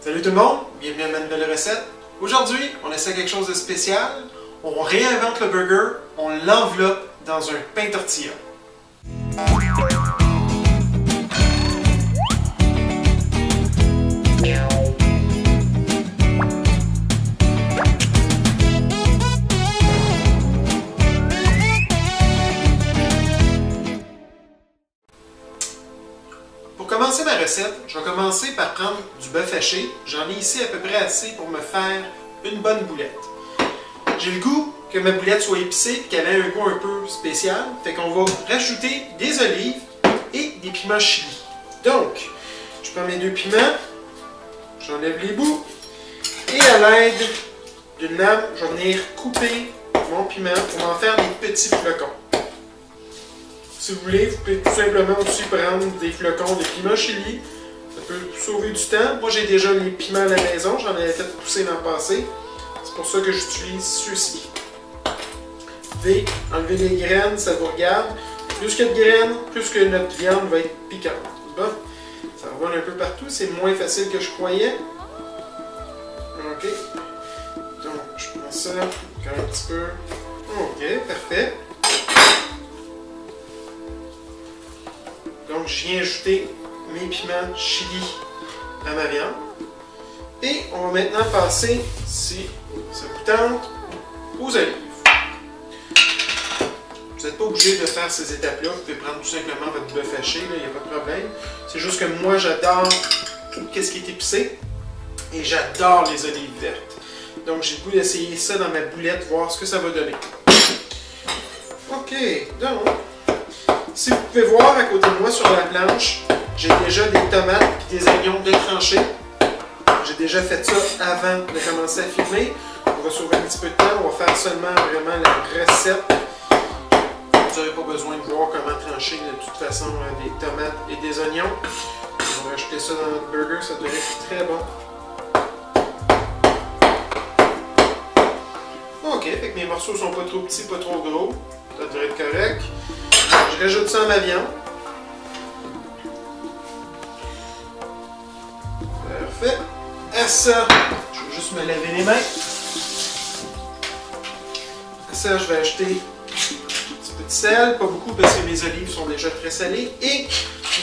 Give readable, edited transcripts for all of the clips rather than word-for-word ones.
Salut tout le monde, bienvenue à ma nouvelle recette. Aujourd'hui, on essaie quelque chose de spécial. On réinvente le burger, on l'enveloppe dans un pain tortilla. Pour commencer ma recette, je vais commencer par prendre du bœuf haché. J'en ai ici à peu près assez pour me faire une bonne boulette. J'ai le goût que ma boulette soit épicée et qu'elle ait un goût un peu spécial. Fait qu'on va rajouter des olives et des piments chili. Donc, je prends mes deux piments, j'enlève les bouts et à l'aide d'une lame, je vais venir couper mon piment pour m'en faire des petits flocons. Si vous voulez, vous pouvez tout simplement aussi prendre des flocons de piment chili. Ça peut vous sauver du temps. Moi, j'ai déjà les piments à la maison. J'en avais fait pousser dans le passé. C'est pour ça que j'utilise ceux-ci. Vous pouvez enlever les graines, ça vous regarde. Plus qu'il y a de graines, plus que notre viande va être piquante. Bon, ça revole un peu partout. C'est moins facile que je croyais. OK. Donc, je prends ça encore un petit peu. OK, parfait. Donc, je viens ajouter mes piments chili à ma viande. Et on va maintenant passer, si ça vous tente, aux olives. Vous n'êtes pas obligé de faire ces étapes-là. Vous pouvez prendre tout simplement votre bœuf haché, il n'y a pas de problème. C'est juste que moi, j'adore tout ce qui est épicé. Et j'adore les olives vertes. Donc, j'ai le goût d'essayer ça dans ma boulette, voir ce que ça va donner. OK, donc... Si vous pouvez voir à côté de moi sur la planche, j'ai déjà des tomates et des oignons détranchés. J'ai déjà fait ça avant de commencer à filmer. On va sauver un petit peu de temps. On va faire seulement vraiment la recette. Vous n'aurez pas besoin de voir comment trancher de toute façon des tomates et des oignons. On va rajouter ça dans notre burger. Ça devrait être très bon. OK, fait que mes morceaux sont pas trop petits, pas trop gros. Ça devrait être correct. Je rajoute ça à ma viande. Parfait. À ça, je vais juste me laver les mains. À ça, je vais ajouter un petit peu de sel, pas beaucoup parce que mes olives sont déjà très salées, et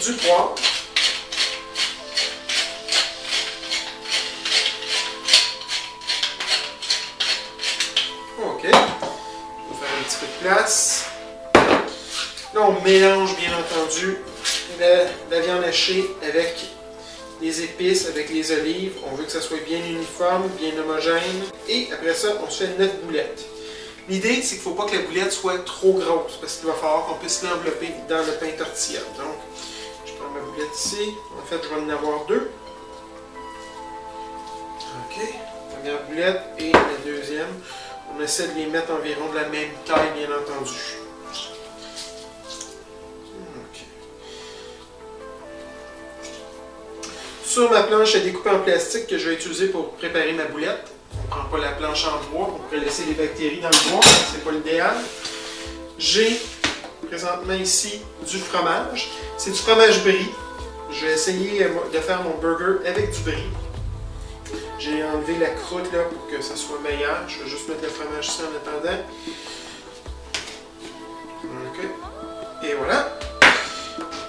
du poivre. OK. Je vais faire un petit peu de place. Là, on mélange bien entendu la viande hachée avec les épices, avec les olives. On veut que ça soit bien uniforme, bien homogène. Et après ça, on se fait notre boulette. L'idée, c'est qu'il ne faut pas que la boulette soit trop grosse parce qu'il va falloir qu'on puisse l'envelopper dans le pain tortilla. Donc, je prends ma boulette ici. En fait, je vais en avoir deux. OK. La première boulette et la deuxième. On essaie de les mettre environ de la même taille, bien entendu. Sur ma planche à découper en plastique que je vais utiliser pour préparer ma boulette. On ne prend pas la planche en bois, on pourrait laisser les bactéries dans le bois, c'est pas l'idéal. J'ai présentement ici du fromage. C'est du fromage brie. Je vais essayer de faire mon burger avec du brie. J'ai enlevé la croûte là pour que ça soit meilleur. Je vais juste mettre le fromage ici en attendant. OK. Et voilà.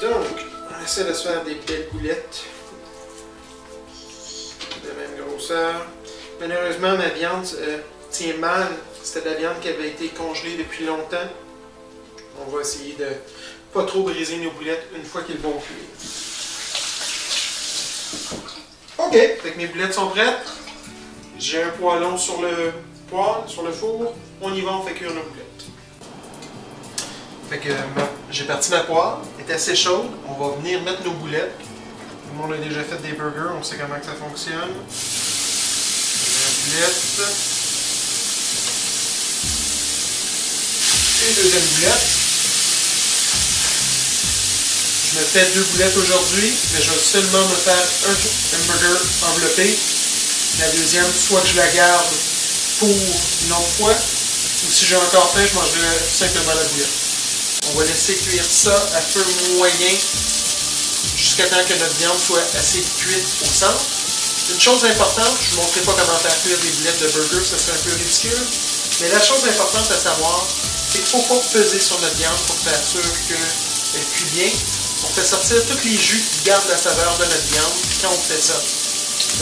Donc, on essaie de se faire des belles boulettes. De même grosseur. Malheureusement, ma viande tient mal. C'était de la viande qui avait été congelée depuis longtemps. On va essayer de pas trop briser nos boulettes une fois qu'ils vont cuire. OK, fait que mes boulettes sont prêtes. J'ai un poêlon sur le poêle, sur le four. On y va, on fait cuire nos boulettes. Fait que j'ai parti ma poêle. Elle est assez chaude. On va venir mettre nos boulettes. Tout le monde a déjà fait des burgers, on sait comment que ça fonctionne. La boulette. Et deuxième boulette. Je me fais deux boulettes aujourd'hui, mais je vais seulement me faire un burger enveloppé. La deuxième, soit que je la garde pour une autre fois, ou si j'ai encore faim, je mangerai tout simplement la boulette. On va laisser cuire ça à feu moyen jusqu'à temps que notre viande soit assez cuite au centre. Une chose importante, je ne vous montrerai pas comment faire cuire des boulettes de burger, ça serait un peu ridicule. Mais la chose importante à savoir, c'est qu'il ne faut pas peser sur notre viande pour faire sûr qu'elle cuit bien. On fait sortir tous les jus qui gardent la saveur de notre viande quand on fait ça.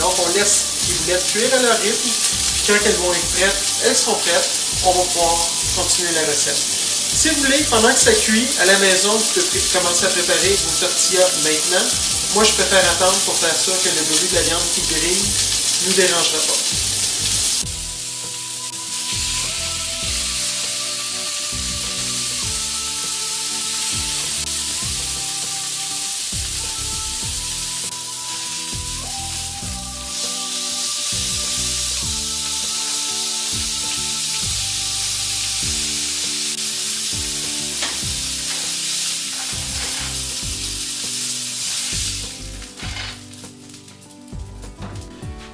Donc on laisse les boulettes cuire à leur rythme. Puis quand elles vont être prêtes, elles seront prêtes. On va pouvoir continuer la recette. Si vous voulez, pendant que ça cuit, à la maison, vous pouvez commencer à préparer vos tortillas maintenant. Moi, je préfère attendre pour faire ça que le bruit de la viande qui grille ne nous dérangera pas.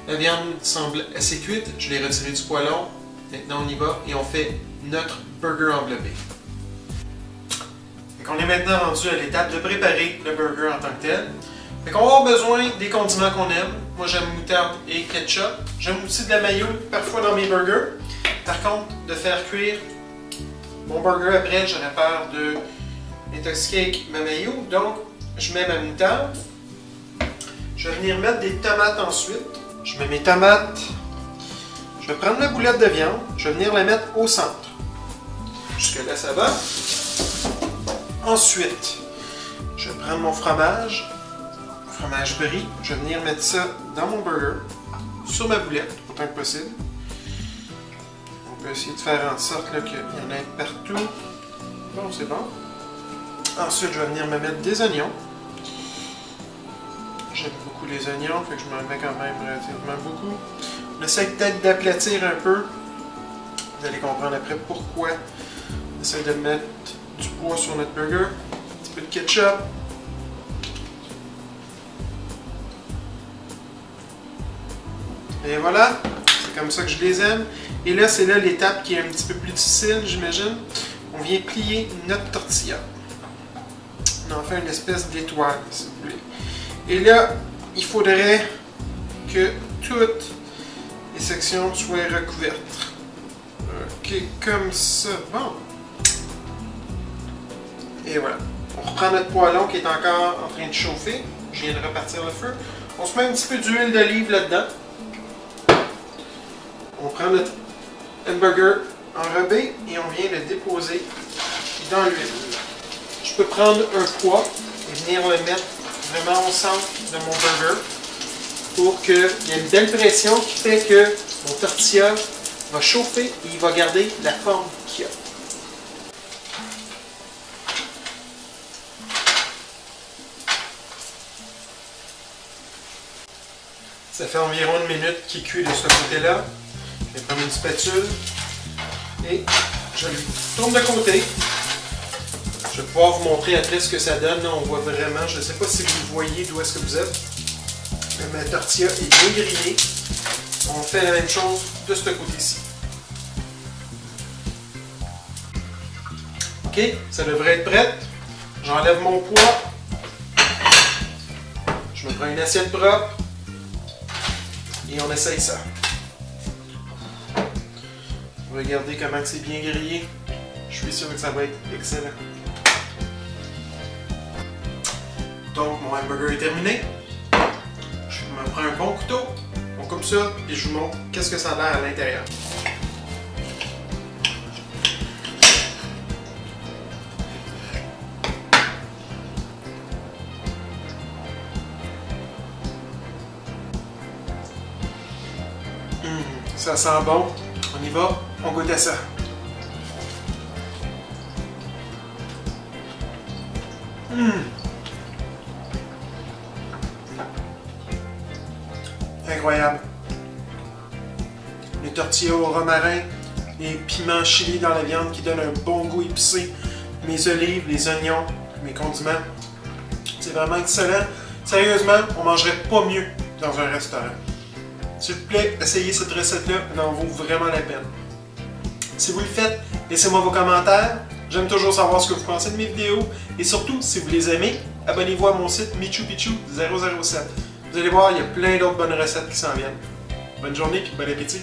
La viande semble assez cuite, je l'ai retirée du poêlon. Maintenant on y va et on fait notre burger enveloppé. On est maintenant rendu à l'étape de préparer le burger en tant que tel. On va avoir besoin des condiments qu'on aime. Moi j'aime moutarde et ketchup. J'aime aussi de la mayo parfois dans mes burgers. Par contre, de faire cuire mon burger après, j'aurais peur de m'intoxiquer avec ma mayo. Donc je mets ma moutarde. Je vais venir mettre des tomates ensuite. Je mets mes tomates. Je vais prendre ma boulette de viande. Je vais venir la mettre au centre. Jusque là, ça va. Ensuite, je vais prendre mon fromage brie. Je vais venir mettre ça dans mon burger, sur ma boulette, autant que possible. On peut essayer de faire en sorte qu'il y en ait partout. Bon, c'est bon. Ensuite, je vais venir me mettre des oignons. J'aime beaucoup les oignons, fait que je m'en mets quand même relativement beaucoup. On essaie peut-être d'aplatir un peu. Vous allez comprendre après pourquoi. On essaie de mettre du poids sur notre burger. Un petit peu de ketchup. Et voilà, c'est comme ça que je les aime. Et là, c'est là l'étape qui est un petit peu plus difficile, j'imagine. On vient plier notre tortilla. On en fait une espèce d'étoile, si vous voulez. Et là, il faudrait que toutes les sections soient recouvertes. Ok, comme ça. Bon. Et voilà. On reprend notre poêlon qui est encore en train de chauffer. Je viens de repartir le feu. On se met un petit peu d'huile d'olive là-dedans. On prend notre hamburger enrobé et on vient le déposer dans l'huile. Je peux prendre un poids et venir le mettre vraiment au centre de mon burger pour qu'il y ait une belle pression qui fait que mon tortilla va chauffer et il va garder la forme qu'il a. Ça fait environ une minute qu'il cuit de ce côté-là. Je vais prendre une spatule et je le tourne de côté. Je vais pouvoir vous montrer après ce que ça donne. Là, on voit vraiment, je ne sais pas si vous voyez d'où est-ce que vous êtes. Mais ma tortilla est bien grillée. On fait la même chose de ce côté-ci. Ok, ça devrait être prêt. J'enlève mon poids. Je me prends une assiette propre. Et on essaye ça. Regardez comment c'est bien grillé. Je suis sûr que ça va être excellent. Donc, mon hamburger est terminé. Je me prends un bon couteau. On coupe ça et je vous montre qu'est-ce que ça a l'air à l'intérieur. Ça sent bon. On y va. On goûte à ça. Incroyable. Les tortillas au romarin, les piments chili dans la viande qui donnent un bon goût épicé, mes olives, les oignons, mes condiments. C'est vraiment excellent. Sérieusement, on mangerait pas mieux dans un restaurant. S'il vous plaît, essayez cette recette-là, elle en vaut vraiment la peine. Si vous le faites, laissez-moi vos commentaires. J'aime toujours savoir ce que vous pensez de mes vidéos. Et surtout, si vous les aimez, abonnez-vous à mon site Michu Pichu 007. Vous allez voir, il y a plein d'autres bonnes recettes qui s'en viennent. Bonne journée et bon appétit!